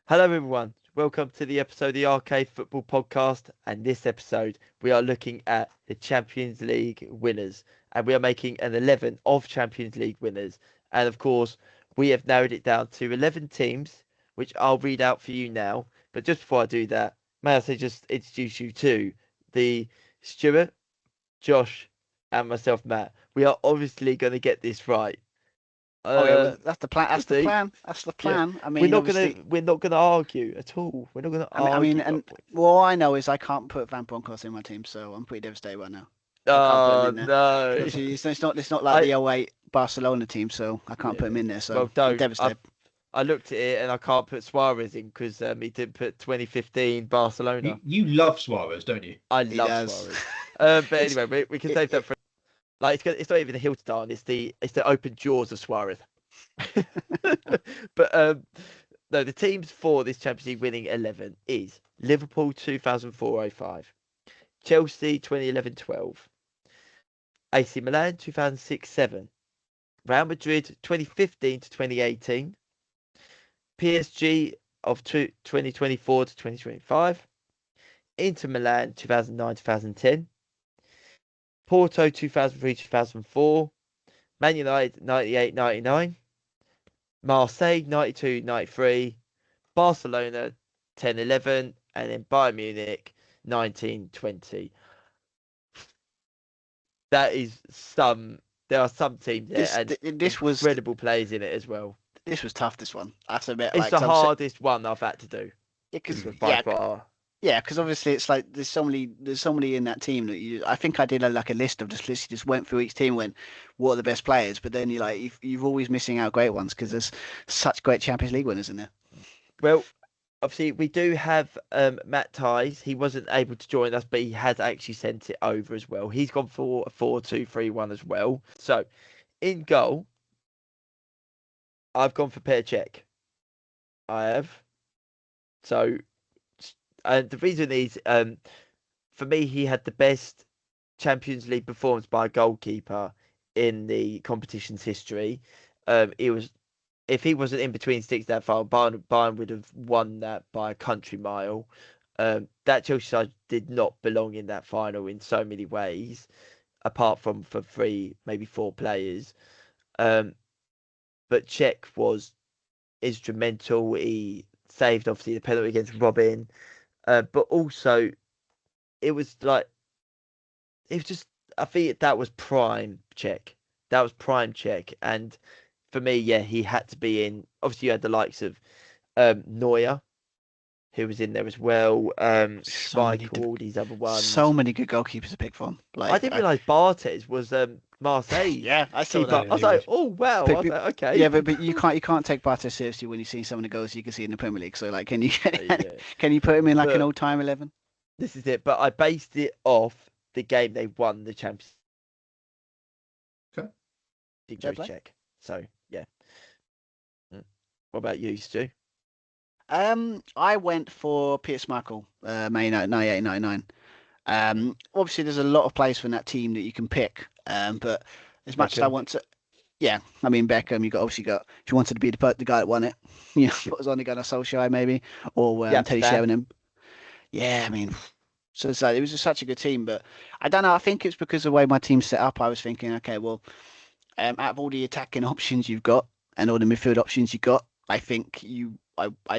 Hello, everyone. Welcome to the episode of the Arcade Football Podcast. And this episode, we are looking at the Champions League winners. And we are making an 11 of Champions League winners. And of course, we have narrowed it down to 11 teams, which I'll read out for you now. But just before I do that, may I say just introduce you to the Stuart, Josh, and myself, Matt. We are obviously going to get this right. Well, that's the plan. we'll That's the see. plan. That's the plan. I mean, we're not obviously, gonna argue at all. We're not gonna I mean, argue. and all I know is I can't put Van Bronckhorst in my team, so I'm pretty devastated right now. I can't put him Oh in there. no! Obviously, it's not like the '08 Barcelona team, so I can't put him in there. So Well, I'm don't. devastated. I looked at it and I can't put Suarez in because he didn't put 2015 Barcelona. You love Suarez, don't you? I He love does. Suarez. But anyway, we can save that for like it's not even the heel start. It's the open jaws of Suarez. But no, the teams for this Champions League winning 11 is Liverpool 2004-05, Chelsea 2011-12, AC Milan 2006-07, Real Madrid 2015 to 2018, PSG of 2024 to 2025, Inter Milan 2009-2010, Porto 2003-2004, Man United 98-99, Marseille 92-93, Barcelona 10-11, and then Bayern Munich 19-20. That is there are some teams there and This was incredible players in it as well. This was tough. This one, I have to admit. It's the hardest one I've had to do. Because by far. Yeah, because obviously it's like there's so many in that team that I think I did a list of just went through each team, went what are the best players, but then you're always missing out great ones because there's such great Champions League winners in there. Well, obviously we do have Matt Ties. He wasn't able to join us, but he has actually sent it over as well. He's gone for a 4-2-3-1 as well. So in goal, I've gone for Petr Cech. I have. So. And the reason is, for me, he had the best Champions League performance by a goalkeeper in the competition's history. If he wasn't in between sticks that far, Bayern would have won that by a country mile. That Chelsea side did not belong in that final in so many ways, apart from for 3, maybe 4 players. But Cech was instrumental. He saved, obviously, the penalty against Robin. But also, it was I think that was prime Cech. That was prime Cech. And for me, yeah, he had to be in. Obviously, you had the likes of Neuer, who was in there as well. Schmeichel, all these other ones. So many good goalkeepers to pick from. I didn't realise Barthez was Marseille. Yeah, I saw that. I was like, oh wow, okay. Yeah, but you can't take Barthez seriously when you see some of the goals you can see in the Premier League. So can you put him in like an all-time 11? This is it. But I based it off the game they won the Champions. Okay. Cech. So yeah. What about you, Stu? I went for Peter Schmeichel, Man United 98-99. Obviously, there's a lot of players from that team that you can pick. But as much as I want to, yeah, I mean Beckham. If you wanted to be the guy that won it, put us on the gun of Solskjaer maybe, or Teddy Sheringham. Yeah, I mean, so it was just such a good team. But I don't know. I think it's because of the way my team's set up. I was thinking, okay, well, out of all the attacking options you've got and all the midfield options you've got, I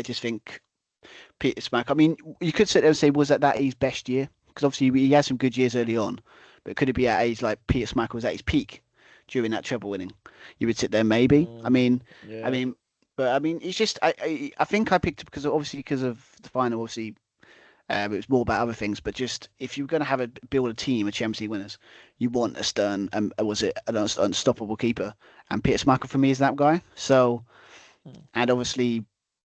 just think Peter Schmeichel. I mean, you could sit there and say, was that his best year? Because obviously he had some good years early on, but could it be at age like Peter Schmeichel was at his peak during that treble winning? You would sit there maybe. It's just I think I picked it because of the final. Obviously, it was more about other things. But just if you're going to build a team of Champions League winners, you want a stern and an unstoppable keeper, and Peter Schmeichel for me is that guy. So, and obviously.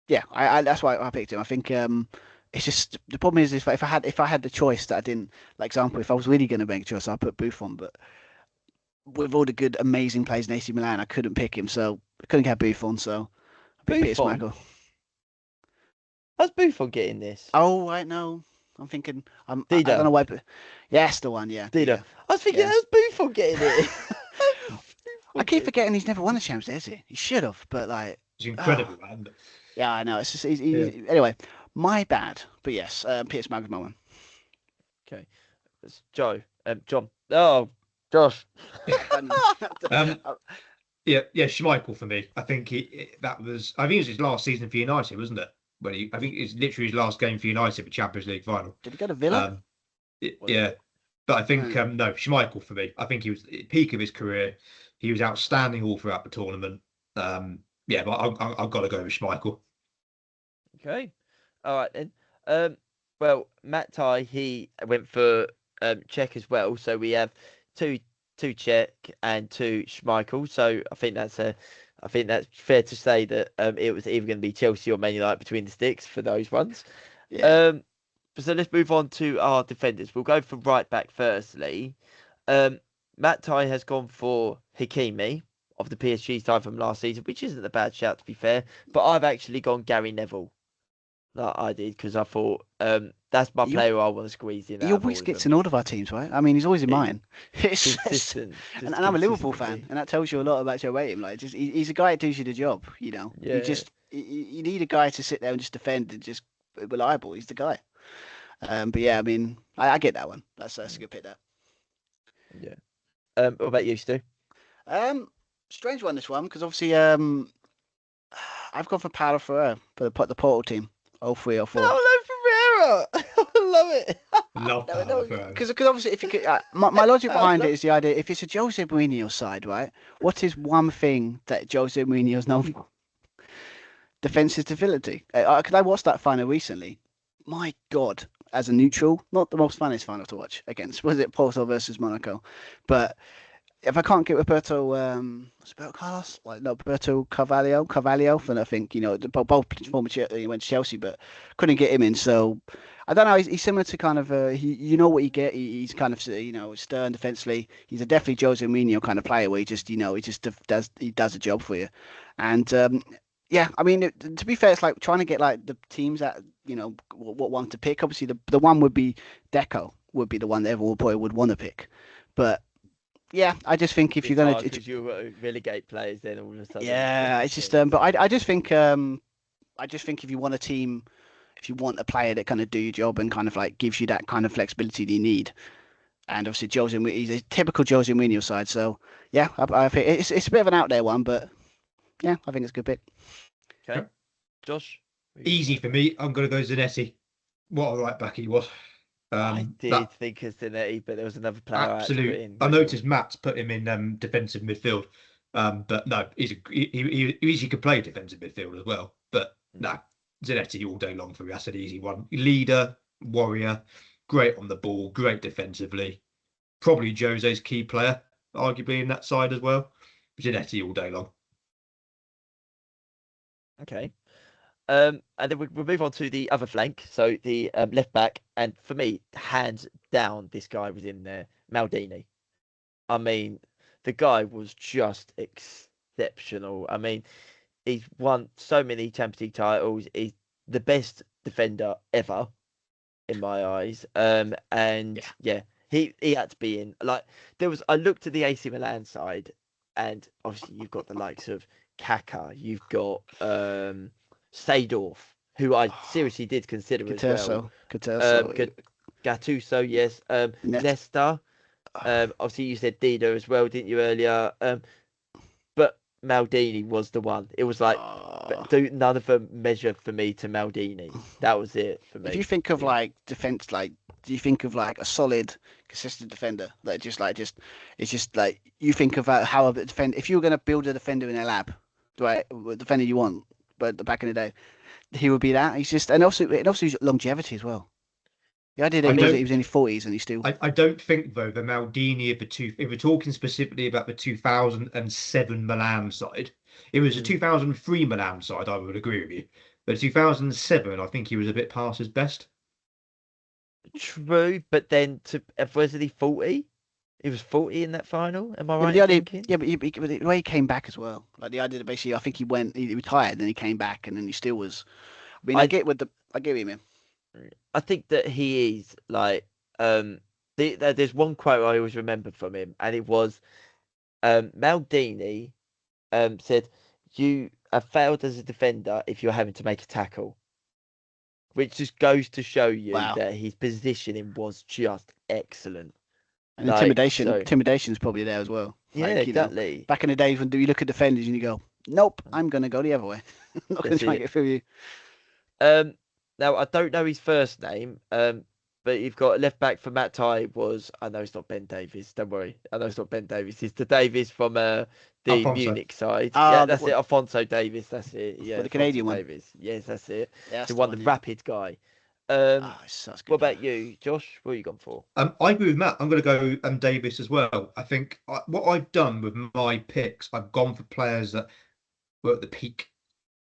Yeah, I that's why I picked him. I think it's just the problem is if I had the choice that I didn't, like example, if I was really going to make a choice, I'd put Buffon. But with all the good, amazing players in AC Milan, I couldn't pick him, so I couldn't get Buffon. So I picked Peter Schmeichel. How's Buffon getting this? Oh, right, no, I'm thinking. I don't know why, but yes, the one, yeah. Dido. I was thinking, how's Buffon getting it? I keep forgetting he's never won a Champions League, has he? He should have, but like. It's incredible, man. Yeah, I know. It's just anyway. My bad, but yes, Piers Morgan's my one. Okay, it's Joe. John. Oh, Josh. Yeah, Schmeichel for me. I think that was. I think it was his last season for United, wasn't it? I think it's literally his last game for United, the Champions League final. Did he go to Villa? Yeah, but I think no, Schmeichel for me. I think he was at the peak of his career. He was outstanding all throughout the tournament. Yeah, but I've got to go with Schmeichel. Okay, all right then. Well, Matt Ty, he went for Czech as well, so we have two Czech and two Schmeichel. So I think that's fair to say that it was either going to be Chelsea or Man United between the sticks for those ones. Yeah. So let's move on to our defenders. We'll go for right back firstly. Matt Ty has gone for Hakimi of the PSG side from last season, which isn't a bad shout to be fair. But I've actually gone Gary Neville. Like I did because I thought that's my player I want to squeeze in. He always gets in all of our teams, right? I mean, he's always in mine. It's consistent. And I'm a Liverpool fan, and that tells you a lot about Joe Rating. Like, he's a guy that does you the job. You know, Yeah. You need a guy to sit there and just defend and just reliable. He's the guy. But yeah, I mean, I get that one. That's a good pick. That. Yeah. What about you, Stu? Strange one, this one, because obviously I've gone for Paulo Ferreira for the Portal team. 03, 04. Oh, no, Ferreira! I love it. Love Paulo Ferreira. Because obviously, if you could, my logic behind it is the idea: if it's a Jose Mourinho side, right? What is one thing that Jose Mourinho's known for? Defensive stability. Because I watched that final recently. My God, as a neutral, not the most funnest final to watch against. Was it Porto versus Monaco? But if I can't get Roberto, Roberto Carlos, Roberto Carvalho, and I think both former he went to Chelsea, but couldn't get him in. So I don't know. He's similar to kind of you know what you get. He's kind of stern defensively. He's a definitely Jose Mourinho kind of player where he just does a job for you, and yeah, I mean to be fair, it's like trying to get like the teams that what one to pick. Obviously, the one would be Deco would be the one that everyone probably would want to pick, but. Yeah, I just think if you're gonna, because you relegate players, then all of a sudden. Yeah, it's just but I just think if you want a team, if you want a player that kind of do your job and kind of like gives you that kind of flexibility that you need, and obviously he's a typical Jose Mourinho side, so yeah, I think it's a bit of an out there one, but yeah, I think it's a good pick. Okay, Josh. Easy for me. I'm gonna go Zanetti. What a right back he was. I did think of Zanetti, but there was another player. Absolutely. I noticed Matt's put him in defensive midfield, but no, he could play defensive midfield as well. But no, Zanetti all day long for me. That's an easy one. Leader, warrior, great on the ball, great defensively. Probably Jose's key player, arguably in that side as well. Zanetti all day long. Okay. And then we'll move on to the other flank, so the left back, and for me, hands down, this guy was in there, Maldini. I mean, the guy was just exceptional. I mean, he's won so many Champions League titles. He's the best defender ever, in my eyes. And yeah, he had to be in. Like I looked at the AC Milan side, and obviously you've got the likes of Kaká, you've got Seedorf, who I seriously did consider as well. Gattuso, yes. Nesta. Obviously, you said Dida as well, didn't you, earlier? But Maldini was the one. It was like none of them measure for me to Maldini. That was it for me. If you think of like defense, like do you think of like a solid, consistent defender that it's just like you think about how a defender. If you were going to build a defender in a lab, right, what defender you want, but back in the day, he would be that. He's just and also he's longevity as well. The idea that he was in his 40s and he's still. I don't think though the Maldini of the two. If we're talking specifically about the 2007 Milan side, it was a 2003 Milan side. I would agree with you, but 2007, I think he was a bit past his best. True, but then wasn't he 40? He was 40 in that final. Am I right? But the way he came back as well, like the idea that basically, I think he retired, then he came back, and then he still was. I mean, I get him in. I think that he is like there's one quote I always remember from him, and it was Maldini said, "You have failed as a defender if you're having to make a tackle, which just goes to show you that his positioning was just excellent. And intimidation's probably there as well. Yeah, exactly. Back in the days when you look at defenders and you go, nope, I'm going to go the other way. I'm not going to try and get through you. Now, I don't know his first name, but you've got left back for Matt Ty I know it's not Ben Davies, don't worry. I know it's not Ben Davies. It's the Davies from the Alfonso. Munich side. Yeah, that's it. Alfonso Davies, that's it. Yeah, the Canadian one. Davies. Yes, that's it. Yeah, the rapid guy. What about you, Josh? What have you gone for? I agree with Matt. I'm going to go Davis as well. I think what I've done with my picks, I've gone for players that were at the peak,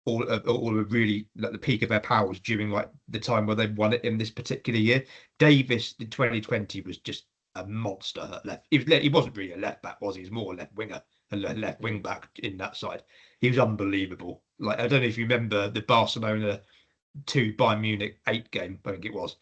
or really at the peak of their powers during like the time where they won it in this particular year. Davis in 2020 was just a monster at left. He wasn't really a left back, was he? He was more a left winger, a left wing back in that side. He was unbelievable. Like, I don't know if you remember the Barcelona 2 Bayern Munich 8 game, I think it was.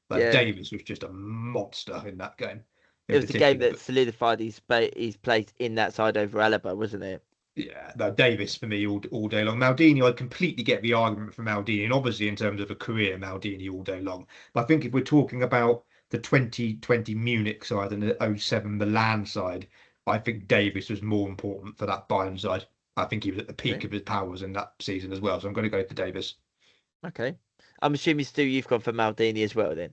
Davis was just a monster in that game. It was the game that solidified his place in that side over Alaba, wasn't it? Yeah, no, Davis for me all day long. Maldini, I completely get the argument for Maldini, and obviously in terms of a career, Maldini all day long. But I think if we're talking about the 2020 Munich side and the 07 Milan side, I think Davis was more important for that Bayern side. I think he was at the peak of his powers in that season as well. So I'm going to go for Davis. Okay. I'm assuming, Stu, you've gone for Maldini as well then,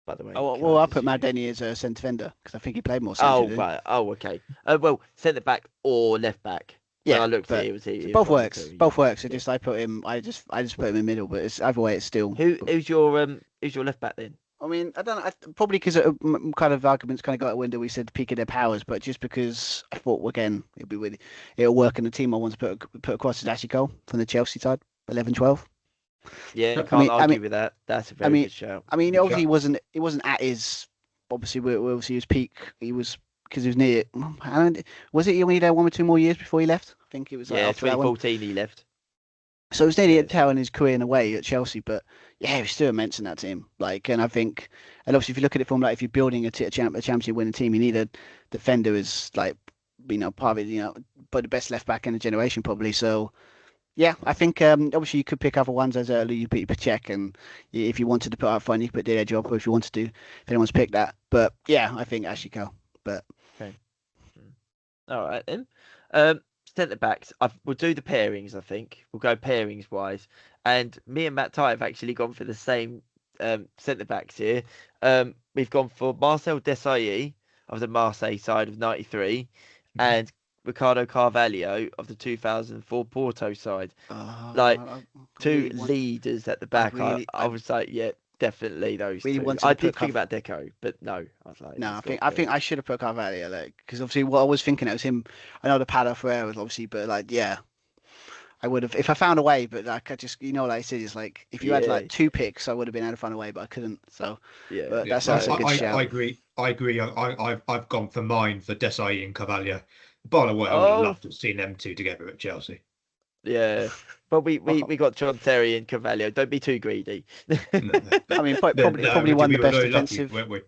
by the way. I put Maldini as a centre defender because I think he played more centre. Oh, right. Oh, okay. Well, centre back or left back. Yeah, I looked at it. Both works. Both works. I just put him in the middle, but it's either way. It's still. Who's your left back then? I mean, I don't know. Probably because kind of arguments kind of got out the window. We said the peak of their powers, but just because I thought again it'll work in the team I want to put across is Ashley Cole from the Chelsea side, 11-12. Yeah, you can't argue with that. That's a very good shout. I mean, obviously he wasn't at his. Obviously, obviously his peak. He was because he was near. Was it he only there 1 or 2 more years before he left? I think it was. Yeah, 2014 he left. So it was nearly at tail in his career in a way at Chelsea, but yeah, he was still immense in that team. Like, and I think, and obviously if you look at it from like if you're building a championship winning team, you need a defender as like part of it, but the best left back in the generation probably. So. Yeah, I think obviously you could pick other ones as early. You put Pacheco, and if you wanted to put up front, you could put their job, or if you wanted to, if anyone's picked that. But yeah, I think Ashley Cole. But okay, all right then. Centre backs. We'll do the pairings. I think we'll go pairings wise. And me and Matt Ty have actually gone for the same centre backs here. We've gone for Marcel Desailly of the Marseille side of '93, and Ricardo Carvalho of the 2004 Porto side. Two leaders at the back. I was like, yeah, definitely those two. I did think about Deco, but no. I was like, no, I think I should have put Carvalho, because obviously what I was thinking, it was him. I know the Paulo Ferreira was obviously, but yeah, I would have if I found a way. But like I just, like I said, it's like if you had like 2 picks, I would have been able to find a way, but I couldn't. So yeah, but that's a good shout. I agree. I've gone for mine for Desailly and Carvalho. By the way, I would have loved to have seen them two together at Chelsea. Yeah, but we got John Terry and Carvalho. Don't be too greedy. I mean, probably one of the best defensive. Lucky, weren't we?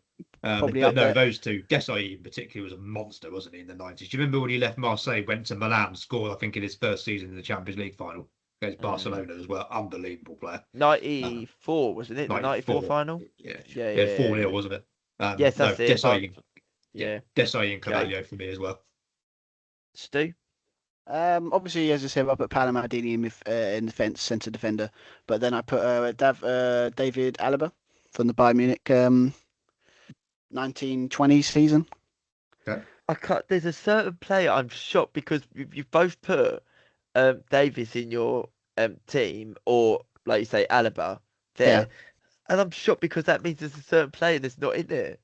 Those two. Desailly in particular was a monster, wasn't he, in the 90s? Do you remember when he left Marseille, went to Milan, scored, I think, in his first season in the Champions League final against Barcelona as well? Unbelievable player. 94, wasn't it? The 94 final? Yeah. 4-0, wasn't it? Yes, that's it. Desailly and Carvalho for me as well. Stu? Obviously, as I said, I put Paulo Maldini in defence, centre defender, but then I put David Alaba from the Bayern Munich 1920 season. Okay. There's a certain player I'm shocked because you've both put Davis in your team, or like you say, Alaba there, and I'm shocked because that means there's a certain player that's not in there.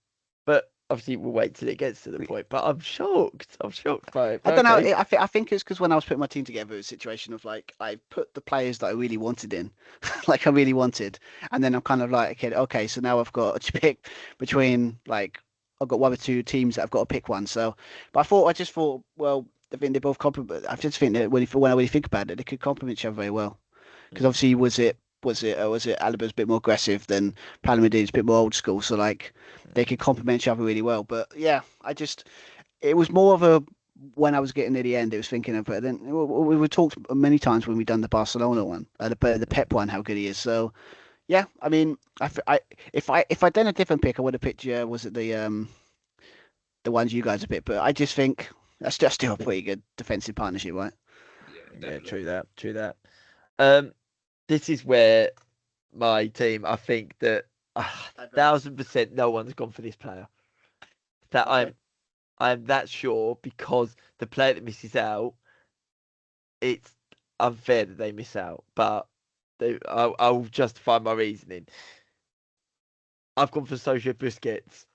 But obviously, we'll wait till it gets to the point. But I'm shocked. By it. I don't know. I think it's because when I was putting my team together, it was a situation of like I put the players that I really wanted in, like I really wanted, and then I'm kind of like, okay, so now I've got to pick between like I've got 1 or 2 teams that I've got to pick one. So, but I just thought, well, I think they both complement. I just think that when I really think about it, they could complement each other very well. Because obviously, was it Alaba's a bit more aggressive than Paulo Maldini's a bit more old school, so like they could complement each other really well. But yeah, it was more of a when I was getting near the end, it was thinking of it. Then we talked many times when we done the Barcelona one, the Pep one, how good he is. So yeah, I mean, if I'd done a different pick, I would have picked was it the ones you guys have picked. But I just think that's just still a pretty good defensive partnership, right? Yeah, Yeah, definitely. true that. This is where my team, I think that 1,000% no one's gone for this player. That Okay. I'm that sure because the player that misses out, it's unfair that they miss out, but I'll justify my reasoning. I've gone for Sergio Busquets.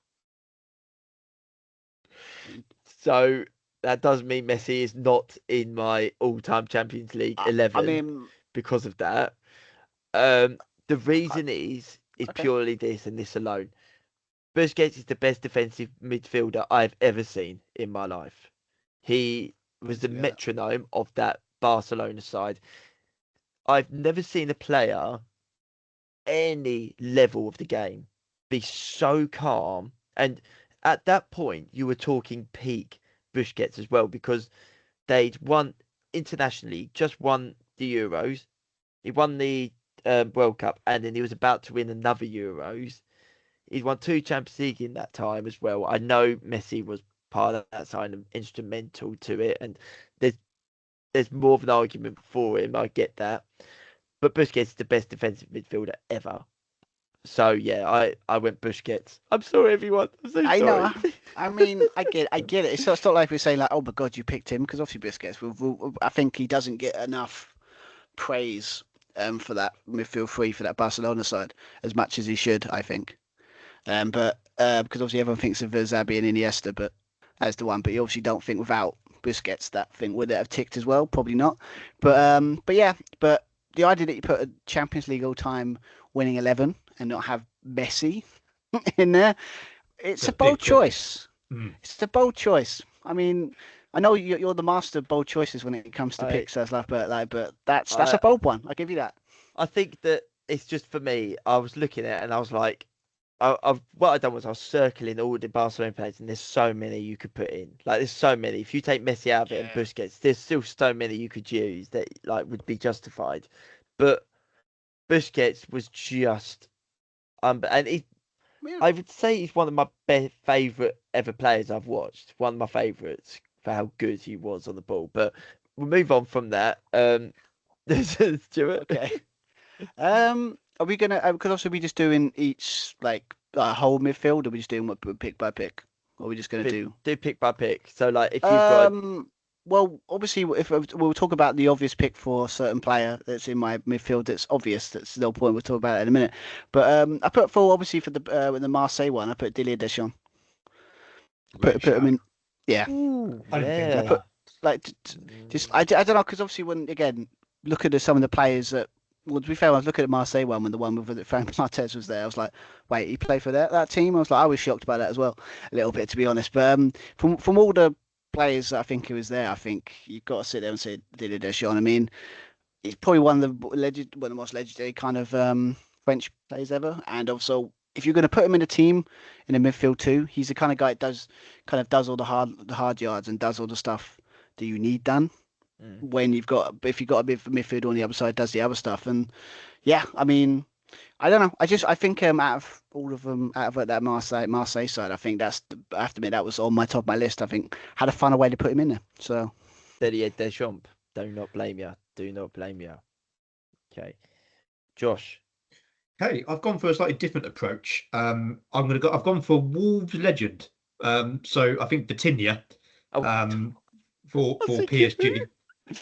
So that does mean Messi is not in my all-time Champions League I 11 mean, because of that. The I, reason is okay. purely this and this alone. Busquets is the best defensive midfielder I've ever seen in my life. He was the Together. metronome of that Barcelona side. I've never seen a player any level of the game be so calm. And at that point, you were talking peak Busquets as well because they'd won internationally, just won the Euros. He won the World Cup, and then he was about to win another Euros. He's won 2 Champions League in that time as well. I know Messi was part of that side and instrumental to it, and there's more of an argument for him. I get that, but Busquets is the best defensive midfielder ever. So yeah, I went Busquets. I'm sorry, everyone. I'm so I sorry. know. I mean, I get it. It's not like we're saying like, oh my God, you picked him because obviously Busquets. I think he doesn't get enough praise for that midfield three for that Barcelona side as much as he should, I think. But because obviously everyone thinks of Xabi and Iniesta, but as the one. But you obviously don't think without Busquets that thing would it have ticked as well? Probably not. But yeah, but the idea that you put a Champions League all-time winning 11 and not have Messi in there, it's It's a a bold big call. choice. Mm. It's a bold choice. I mean, I know you're the master of bold choices when it comes to I picks, as but that's a I bold one. I'll give you that. I think that it's just for me. I was looking at it and I was like, what I done was I was circling all the Barcelona players, and there's so many you could put in. Like there's so many. If you take Messi out of it and Yeah. Busquets, there's still so many you could use that like would be justified. But Busquets was just and Yeah. I would say he's one of my favorite ever players I've watched. One of my favorites for how good he was on the ball. But we'll move on from that. Stuart. Okay. Are we gonna? Because also we just doing each like whole midfield, or are we just doing what pick by pick? Or are we just gonna do? Do pick by pick. So like if you've got Um. Well, obviously, if we'll talk about the obvious pick for a certain player that's in my midfield, that's obvious. That's no point. We'll talk about it in a minute. But I put for obviously for the Marseille one, I put Didier Deschamps. Great Put him shout. in. Yeah. ooh, I didn't think I of yeah. put that. like I don't know because obviously when again look at some of the players that well to be fair I was looking at Marseille one when the one with Frank Martez was there I was like wait he played for that team I was like I was shocked by that as well a little bit to be honest but from all the players that I think who was there I think you've got to sit there and say Didier Deschamps I mean he's probably one of one of the most legendary kind of French players ever and also if you're going to put him in a team in a midfield too, he's the kind of guy that does all the hard yards and does all the stuff that you need done Mm. when if you've got a midfield on the other side does the other stuff and yeah I mean I don't know I think out of all of them out of that Marseille side I think I have to admit that was on my top of my list I think had a funner way to put him in there so Didier Deschamps. Do not blame you. Do not blame you. Okay. Josh. Hey, I've gone for a slightly different approach. I've gone for Wolves legend. So I think Vitinha, Oh, for I'm thinking. PSG.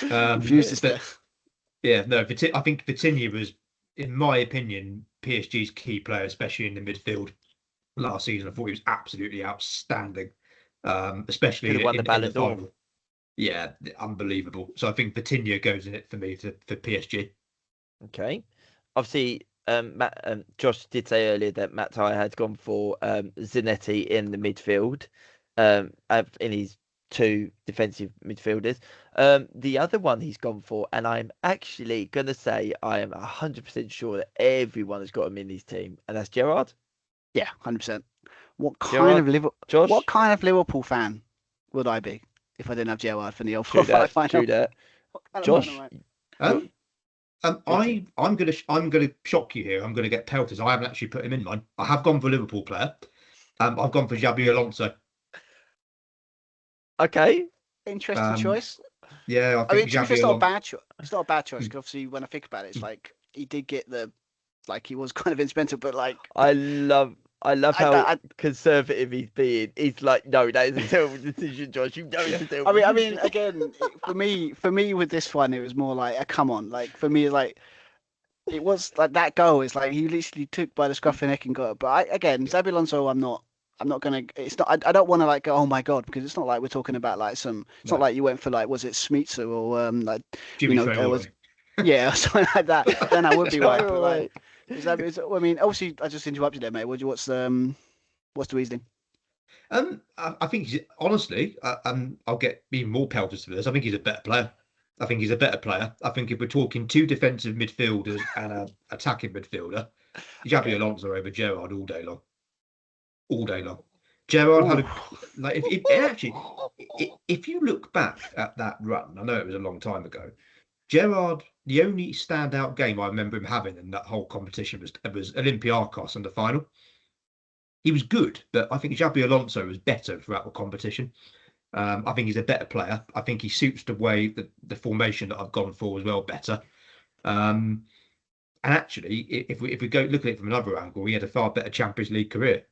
confused us there But yeah, no, I think Vitinha was, in my opinion, PSG's key player, especially in the midfield last season. I thought he was absolutely outstanding, Could have especially won the in the Ballon d'Or. final. Yeah, unbelievable. So I think Vitinha goes in it for me for PSG. Okay. Obviously, Matt, Josh did say earlier that Matt Ty had gone for Zanetti in the midfield, in his 2 defensive midfielders. The other one he's gone for, and I'm actually gonna say I am 100% sure that everyone has got him in his team, and that's Gerard. yeah 100% Gerard, what Josh. kind of Liverpool fan would I be if I didn't have Gerrard for the True 04-05 final. True that. Josh, I'm gonna shock you here. I'm gonna get pelters. I haven't actually put him in mine. I have gone for a Liverpool player. I've gone for Xabi Alonso. okay. Interesting choice. Yeah, I mean, to be fair, Xabi it's not a Alonso. bad choice. It's not a bad choice because obviously, when I think about it, it's like he did get he was kind of instrumental, but like I love how conservative he's being. He's like, no, that is a terrible decision, Josh. You know it's a terrible I decision. mean, again, for me with this one, it was more like, come on, like for me, like it was like that goal is like he literally took by the scruff of the neck and got it. But Xabi Alonso, I'm not gonna. It's not. I don't want to like go, oh my god, because it's not like we're talking about like some. It's not like you went for like, was it Smitsa or like Jimmy Traore. Yeah, something like that. Then I would be right. But like, I mean, obviously, I just interrupted there, mate. What's the reasoning? I think he's honestly, I'll get even more pelters for this. I think he's a better player. I think if we're talking two defensive midfielders and an attacking midfielder, Xabi Alonso over Gerrard all day long. All day long. Gerrard had like if you look back at that run, I know it was a long time ago. Gerrard, the only standout game I remember him having in that whole competition was Olympiacos in the final. He was good, but I think Xabi Alonso was better throughout the competition. I think he's a better player. I think he suits the way the formation that I've gone for as well better. And actually, if we go look at it from another angle, he had a far better Champions League career.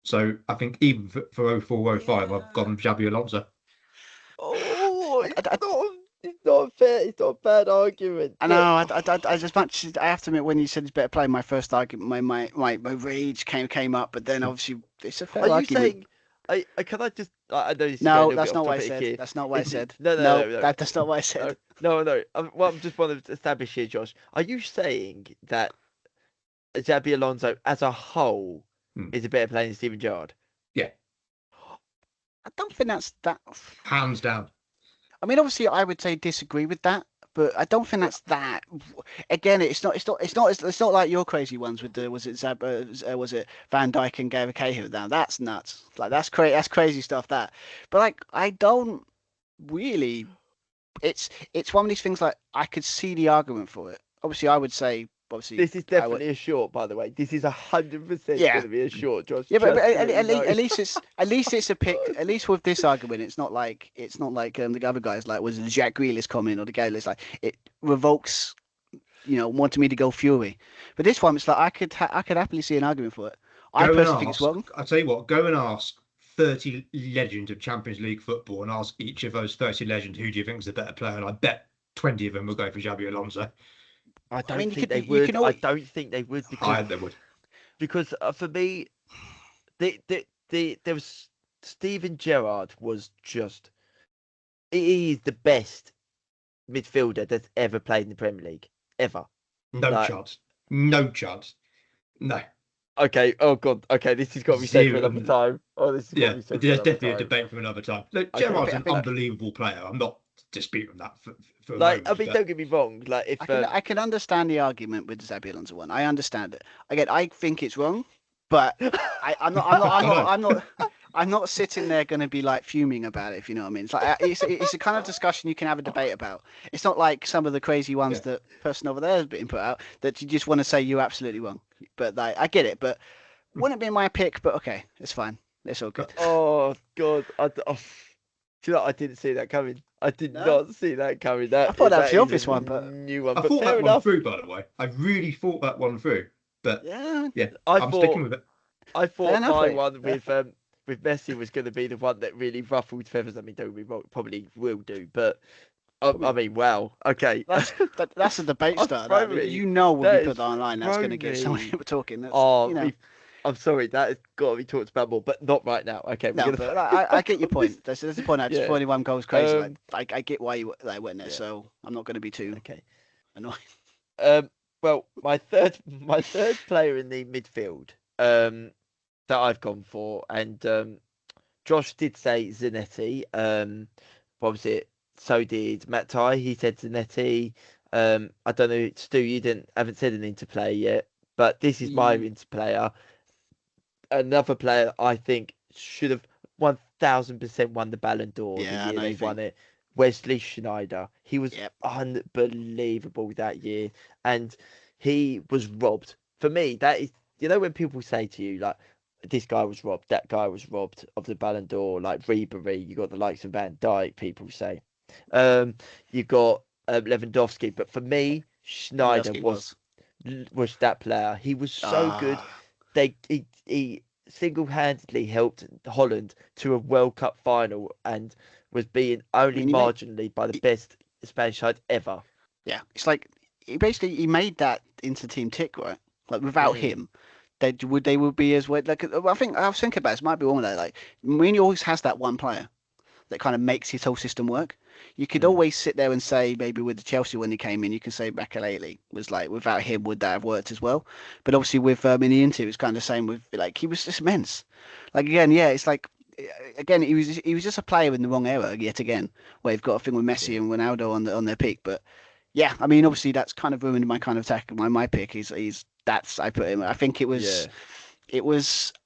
So I think even for 04-05, I've gone Xabi Alonso. Oh, it's not fair. It's not a bad argument. I know. As much as I have to admit, when you said he's better player, my first argument, my rage came up. But then obviously, it's a fair argument. Are you saying? Can I just? I know this. No, that's not what I said. That's not what I said. No. That's not what I said. No. Well, I'm just want to establish here, Josh. Are you saying that Xabi Alonso as a whole is a better player than Steven Gerrard? Yeah. I don't think that's that. Hands down. I mean, obviously, I would say disagree with that, but I don't think that's that. Again, it's not like your crazy ones with the was it Van Dijk and Gary Cahill down. That's nuts. Like that's crazy. That's crazy stuff. That, but like I don't really. It's one of these things like I could see the argument for it. Obviously, I would say. Obviously, this is definitely a short, by the way. This is 100% going to be a short, Josh. Yeah, but at least it's a pick. At least with this argument, it's not like the other guys like was it Jack Grealish comment or the guy that's like it revokes, wanting me to go Fury. But this one, it's like I could happily see an argument for it. I personally think it's wrong. I'll tell you what. Go and ask 30 legends of Champions League football and ask each of those 30 legends who do you think is the better player, and I bet 20 of them will go for Xabi Alonso. I don't think they would. I don't think they would because for me, there was Steven Gerrard was just he is the best midfielder that's ever played in the Premier League ever. No chance. No. Okay. Oh God. Okay. This has got to be said for another time. Oh, this is there's definitely a debate for another time. Look, Gerrard's an unbelievable player. I'm not disputing that for like, moment, don't get me wrong. Like, if I can understand the argument with the Xabi Alonso one. I understand it. Again, I think it's wrong, but I'm not sitting there going to be like fuming about it. If you know what I mean. It's like it's a kind of discussion you can have a debate about. It's not like some of the crazy ones that person over there has been put out that you just want to say you're absolutely wrong. But like, I get it. But wouldn't be my pick. But okay, it's fine. It's all good. Oh God. I didn't see that coming. I did not see that coming. I thought that was the obvious one, but new one. I thought that one through, by the way. I really thought that one through. But I'm sticking with it. I thought my one with Messi was going to be the one that really ruffled feathers. I mean, don't be wrong, probably will do, but I mean, wow. Okay, that's a debate starter. When we put that online, that's going to get so many people talking. That's, I'm sorry, that has got to be talked about more, but not right now. Okay, but I get your point. That's the point. I just 41 goals crazy. I get why you went there, so I'm not going to be too annoyed. Well, my third player in the midfield that I've gone for, and Josh did say Zanetti. Obviously, so did Matt Ty. He said Zanetti. I don't know, Stu, you haven't said an interplay yet, but this is my interplayer. Another player I think should have 1000% won the Ballon d'Or the Yeah, I year know they you won think. it. Wesley Schneider, he was Yep. unbelievable that year, and he was robbed. For me, that is, when people say to you like, this guy was robbed, that guy was robbed of the Ballon d'Or, like Ribery, you got the likes of Van Dijk, people say. You got Lewandowski, but for me, Schneider Lewandowski was that player. He was so good. Ah, He single-handedly helped Holland to a World Cup final and was being I only mean, marginally by the best Spanish side ever. yeah, it's like he made that into team tick, right? Like without Yeah, him, they would be as well. Like I was thinking about it, might be one of that. Like Mourinho always has that one player that kind of makes his whole system work. You could always sit there and say maybe with the Chelsea when he came in, you can say Makelele was like without him would that have worked as well? But obviously with in the Inter, it's kind of the same with like he was just immense. Like again, yeah, it's like again he was just a player in the wrong era yet again. Where you've got a thing with Messi yeah, and Ronaldo on their peak, but yeah, I mean obviously that's kind of ruined my kind of attack. My pick. He's that's I put him. I think it was. yeah,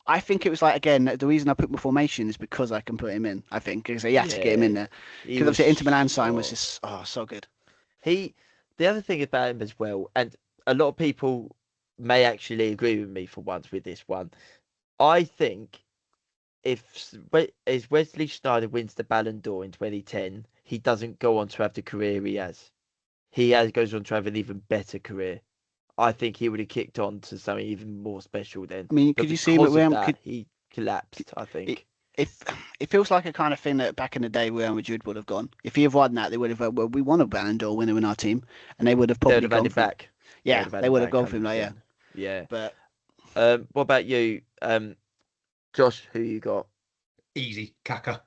I think it was like again the reason I put my formation is because I can put him in. I think because you had to get him yeah. in there He because was. obviously Inter Milan sign was Oh, just so good. he. The other thing about him as well, and a lot of people may actually agree with me for once with this one. I think if Wesley Schneider wins the Ballon d'Or in 2010, he doesn't go on to have the career he has. Goes on to have an even better career. I think he would have kicked on to something even more special then. I mean, But could you see him at because of Real? that, he collapsed, I It, think. if it feels like a kind of thing that back in the day Real Madrid would have gone. If he had won that, they would have. Well, we won a Ballon d'Or winner in our team, and they would have They would probably have had gone him for him. back. They Yeah, would have had they him would have back, gone for him. Like yeah, 100%. Yeah. but What about you, Josh? Who you got? Easy, Kaka.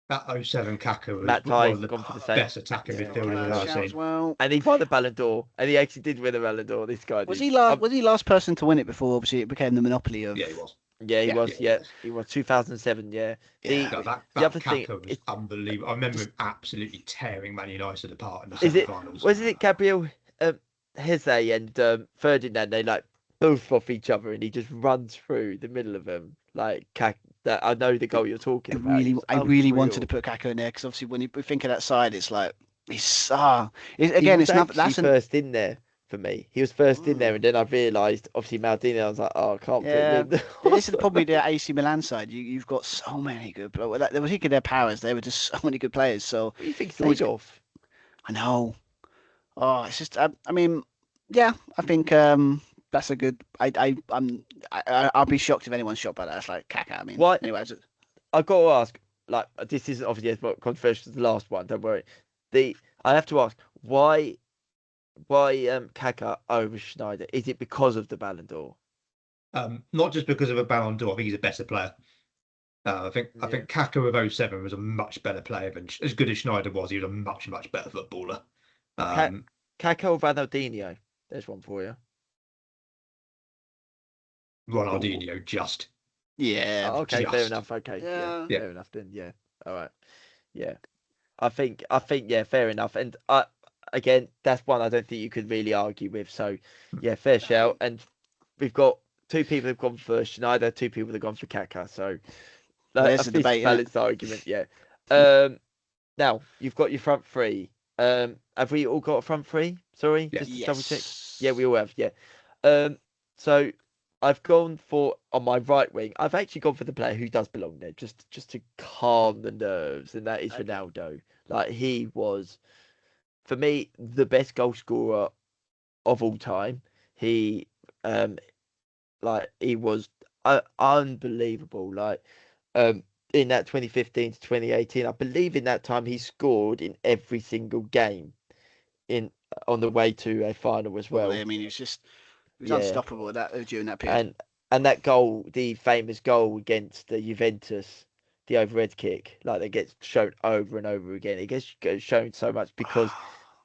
That '07 Kaka was Matt one Ty of the gone for the same. best attacking Yeah, midfielders I've ever shout as seen. well. and he won the Ballon d'Or, and he actually did win the Ballon d'Or. This guy Was did. he last? Was he last person to win it before? Obviously, it became the monopoly of. Yeah, he was. Yeah, he Yeah, was. Yeah, he was 2007. Yeah. yeah. No, The that other thing Kaka was is, unbelievable. I remember him absolutely tearing Man United apart in the is it semi-finals. wasn't it Gabriel Heze and Ferdinand? They like both off each other, and he just runs through the middle of them like that. I know the goal you're talking about. It was I really wanted to unreal. put Kako in there because obviously when you think of that side, it's like He again, was it's not. actually first in there for me. He was first in there, and then I realised, obviously, Maldini. I was like, oh, I can't put Yeah. him in. This is probably the AC Milan side. You've got so many good. But there was of their powers. They were just so many good players. So What do you think, you always, Seedorf? I know. Oh, it's just. I mean, yeah. I think that's a good. I'll be shocked if anyone's shocked by that. It's like Kaka. I mean, What anyway. I've got to ask, like, this isn't obviously as controversial as the last one. Don't worry. I have to ask why Kaka over Schneider? Is it because of the Ballon d'Or? Not just because of a Ballon d'Or. I think he's a better player. I think Kaka of '07 was a much better player than as good as Schneider was. He was a much better footballer. Kaka or Ronaldinho? There's one for you. Ronaldinho just. Yeah. Oh, okay, fair just. enough. Okay, Yeah. fair enough then. Yeah, all right. Yeah, I think yeah, fair enough. And again, that's one I don't think you could really argue with. So yeah, fair shout. And we've got two people who've gone for Schneider, two people who've gone for Kaka. So There's a the fist debate. balanced argument. Yeah. Now you've got your front three. Have we all got a front three? Sorry, Yeah. just to double check. Yes. Yeah, we all have. Yeah. So I've gone for on my right wing. I've actually gone for the player who does belong there, just to calm the nerves, and that is Okay. Ronaldo. Like he was, for me, the best goal scorer of all time. He, he was unbelievable. Like, in that 2015 to 2018, I believe in that time he scored in every single game on the way to a final as well. I mean, he was Yeah. unstoppable during that period. And that goal, the famous goal against the Juventus, the overhead kick, like that gets shown over and over again. It gets shown so much because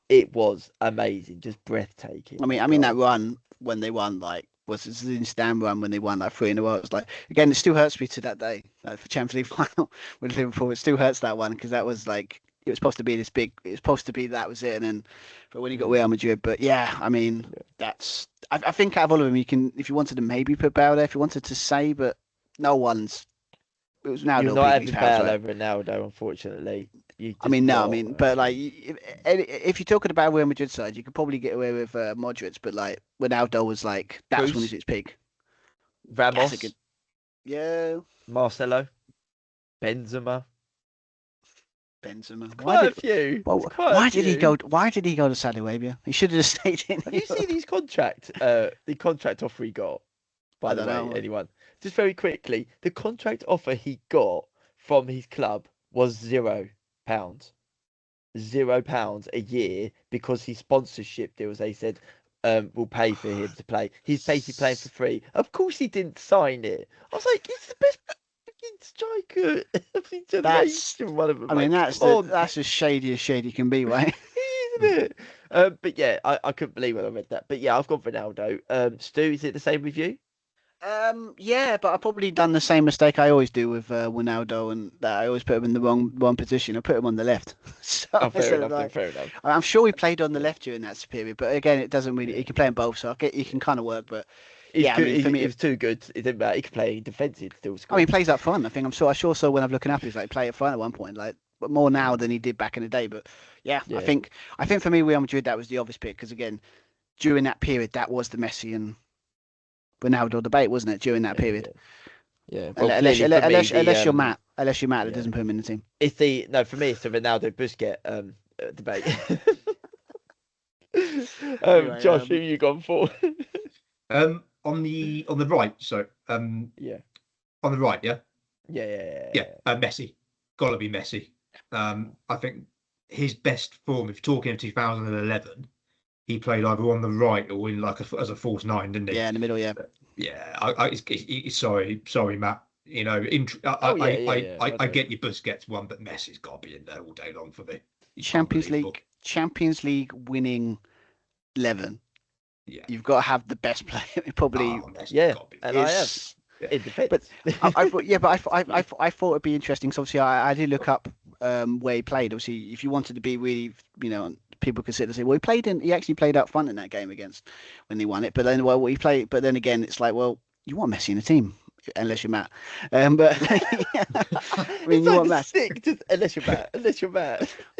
it was amazing, just breathtaking. I mean that run when they won, like, was the Zidane run when they won like 3 in a row. It's like again, it still hurts me to that day for Champions League final with Liverpool. It still hurts that one because that was like it was supposed to be this big. It was supposed to be that was it, and then but when you got Real Madrid, but yeah, I mean that's I think out of all of them, you can if you wanted to maybe put Bale there if you wanted to say, but no one's it was Ronaldo. You're not having his powers, Bale right? over Ronaldo, unfortunately. No, but like if you're talking about Real Madrid side, you could probably get away with Modric, but like Ronaldo was like that's when Cruz, he's at his peak. Ramos, Yeah, Marcelo, Benzema. Benzema. Quite a few. Why did he go? Why did he go to Saudi Arabia? He should have just stayed in. Have you seen his contract? The contract offer he got. By the way, anyone? Just very quickly, the contract offer he got from his club was £0. £0 a year because his sponsorship deals. They said will pay for him to play. He's basically playing for free. Of course, he didn't sign it. I was like, he's the best striker of the generation. One of them. I mean, that's as shady as shady can be, right? Isn't it? But yeah, I couldn't believe when I read that. But yeah, I've gone Ronaldo. Stu, is it the same with you? Yeah, but I've probably done the same mistake I always do with Ronaldo, and that I always put him in the wrong position. I put him on the left. So fair enough. I'm sure he played on the left during that period, but again, it doesn't really. He can play on both, so he can kind of work. But yeah, I mean, for me, it was too good. It didn't matter. He could play defensive still. I mean, he plays up front. I sure saw when I'm looking up, he's like play up front at one point, like but more now than he did back in the day. But yeah. I think for me, Real Madrid, that was the obvious pick because again, during that period, that was the Messi and Ronaldo debate, wasn't it? During that period. Yeah. Well, unless you're Matt, that doesn't put him in the team. It's for me, it's the Ronaldo Busquets debate. Anyway, Josh, who you gone for? On the right, so yeah. On the right, yeah. Yeah. Messi, gotta be Messi. I think his best form, if you're talking 2011, he played either on the right or in as a false nine, didn't he? Yeah, in the middle, yeah. Yeah, sorry, Matt. You know, I get your Busquets one, but Messi's got to be in there all day long for me. Champions League winning 11. Yeah, you've got to have the best player. Probably, and I have. In defense. But I thought it'd be interesting. Because obviously, I did look up where he played. Obviously, if you wanted to be really, people consider and say, well, he actually played up front in that game when he won it. But then, he played. But then again, it's like, well, you want Messi in the team. Unless you're Matt, but I mean, you want Matt. Stick to, unless you're Matt.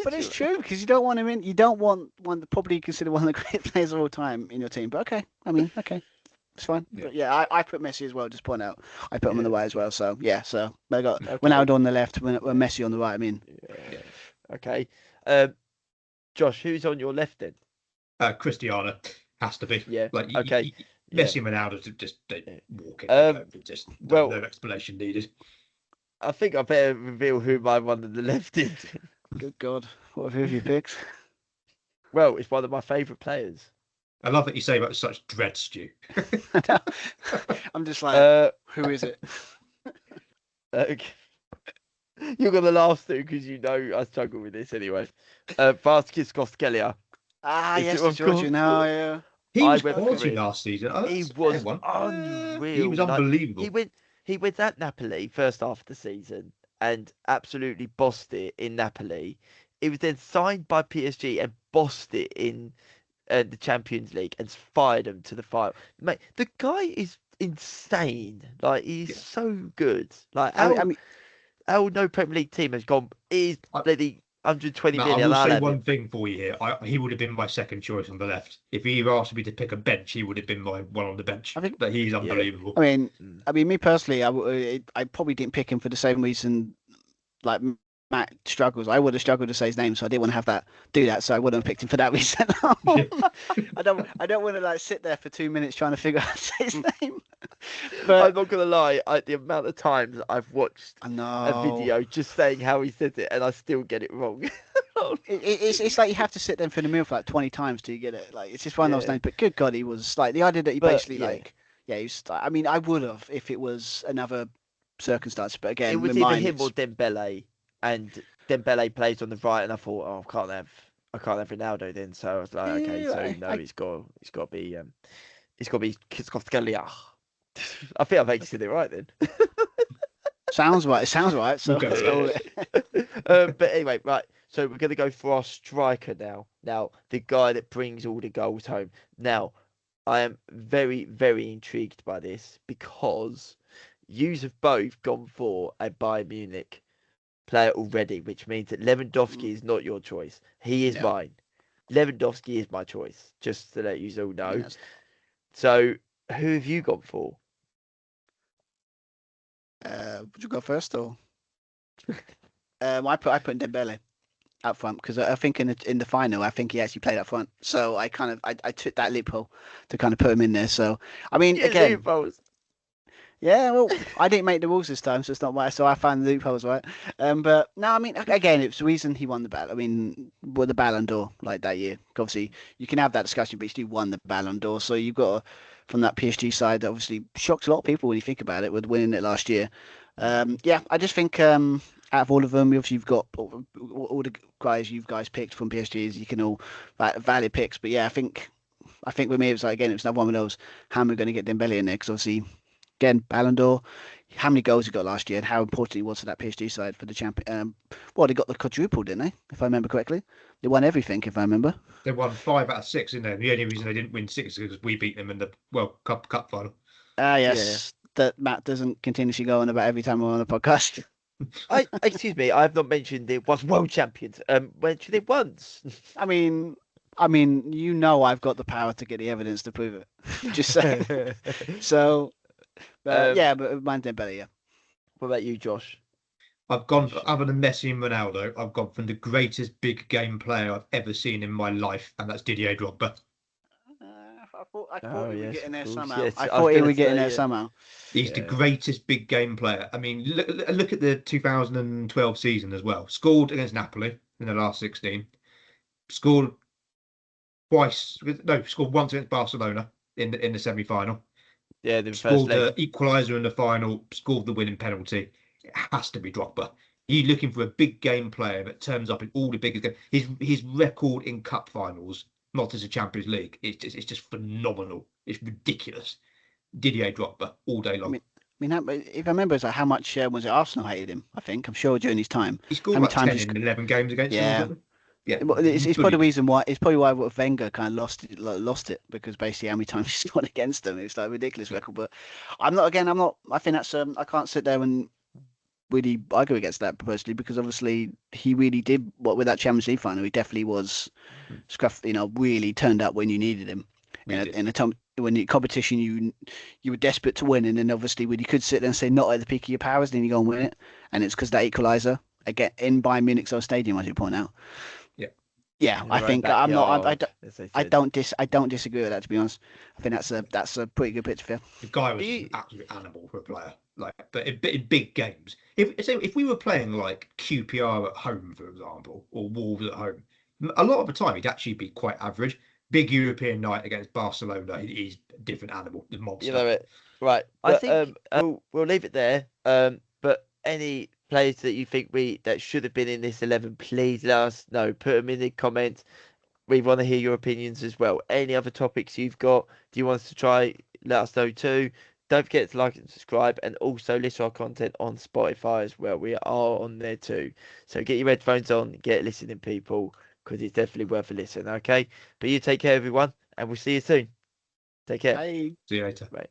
But it's true because you don't want him in. You don't want probably considered one of the great players of all time in your team. But okay, it's fine. Yeah. But yeah, I put Messi as well. Just point out, I put him on the right as well. So yeah, so I got Ronaldo on the left, when Messi on the right. I mean, okay. Josh, who's on your left then? Cristiano has to be. Yeah. Okay. Messi and Ronaldo just walk in. Just no explanation needed. I think I better reveal who my one on the left is. Good God, what have you picked? Well, it's one of my favourite players. I love that you say about such dread, Stu. I'm just like, who is it? Okay. You're gonna laugh too because you know I struggle with this anyway. Vasquez Costella. Yes, the Georgian. Oh, yeah. He was quality last season. He was unreal. He was unbelievable. He went at Napoli first half of the season and absolutely bossed it in Napoli. He was then signed by PSG and bossed it in the Champions League and fired them to the final. Mate, the guy is insane. Like he's so good. Like our no Premier League team has gone is bloody 120 million. I will say one thing for you here. He would have been my second choice on the left. If he asked me to pick a bench, he would have been my one on the bench. I think that he's unbelievable. I mean, me personally, I probably didn't pick him for the same reason. Like Matt struggles. I would have struggled to say his name, so I didn't want to do that. So I wouldn't have picked him for that reason. I don't want to sit there for 2 minutes trying to figure out how to say his name. But I'm not gonna lie. The amount of times I've watched a video just saying how he said it, and I still get it wrong. It's like you have to sit there for the meal for like 20 times till you get it. Like it's just one of those things. But good God, he was like the idea that he he was. I mean, I would have if it was another circumstance. But again, it was either him or Dembele. And Dembele plays on the right, and I thought, I can't have Ronaldo then. So I was like, he's got to be Kvaratskhelia. I think I've actually said it right then. Sounds right. So let's go with it. But anyway, right. So we're gonna go for our striker now. Now the guy that brings all the goals home. Now I am very, very intrigued by this because Yous have both gone for a Bayern Munich player already, which means that Lewandowski is not your choice. He is No. mine. Lewandowski is my choice, just to let you all know. Yes. So, who have you gone for? Would you go first or? I put Dembele up front because I think in the final I think he actually played up front. So I took that loophole to kind of put him in there. So I mean again. Loopholes. Yeah, well, I didn't make the rules this time, so it's not right. So I found the loopholes, right? But no, I mean, again, it's the reason he won the Ballon. I mean, with the Ballon d'Or like that year. Obviously, you can have that discussion, but he still won the Ballon d'Or. So you've got from that PSG side, that obviously shocked a lot of people when you think about it with winning it last year. Yeah, I just think out of all of them, obviously you've got all the guys you guys picked from PSG. You can all valid picks, but yeah, I think with me it was like again, it was another one of those. How am I going to get Dembele in there? Because obviously. Again, Ballon d'Or, how many goals he got last year and how important he was to that PSG side for the champion. Well, they got the quadruple, didn't they? If I remember correctly. They won everything, if I remember. They won 5 out of 6, didn't they? The only reason they didn't win 6 is because we beat them in the World Cup final. Yes. Yeah. That Matt doesn't continuously go on about every time we're on a podcast. Excuse me, I have not mentioned it was world champions. Mentioned it once. I mean, I've got the power to get the evidence to prove it. Just saying. So... yeah, but mine's Dembele, yeah. What about you, Josh? I've gone, other than Messi and Ronaldo, I've gone from the greatest big game player I've ever seen in my life, and that's Didier Drogba. I thought he would get in there somehow. Yes, I thought he would get in there somehow. He's the greatest big game player. I mean, look at the 2012 season as well. Scored against Napoli in the last 16. Scored once against Barcelona in the semi-final. Yeah, the scored the equaliser in the final, scored the winning penalty. It has to be Drogba. You're looking for a big game player that turns up in all the biggest games. His record in cup finals, not just the Champions League, it's just phenomenal. It's ridiculous. Didier Drogba all day long. I mean, if I remember, it's like how much was it Arsenal hated him? I think I'm sure during his time. He scored like 10 in 11 games against them. Yeah, it's probably the reason why. It's probably why Wenger kind of lost it because basically how many times he scored against them. It's like a ridiculous record. But I'm not. I think that's. I can't sit there and really argue against that personally because obviously he really did what with that Champions League final. He definitely was scruff. Really turned up when you needed him. In a time when the competition you were desperate to win, and then obviously when you could sit there and say not at the peak of your powers, then you go and win it, and it's because that equaliser again in Bayern Munich's own stadium, as you point out. Yeah, I think I'm not. I don't disagree with that, to be honest. I think that's a pretty good picture. The guy was an absolute animal for a player. But in big games, if we were playing like QPR at home, for example, or Wolves at home, a lot of the time he'd actually be quite average. Big European night against Barcelona, he's a different animal, the monster. You know it, right? I think we'll leave it there. But any players that you think that should have been in this 11, please let us know. Put them in the comments. We want to hear your opinions as well. Any other topics you've got? Do you want us to try? Let us know too. Don't forget to like and subscribe, and also listen to our content on Spotify as well. We are on there too. So get your headphones on, get listening, people, because it's definitely worth a listen. Okay, but you take care, everyone, and we'll see you soon. Take care. Bye. See you later. Bye.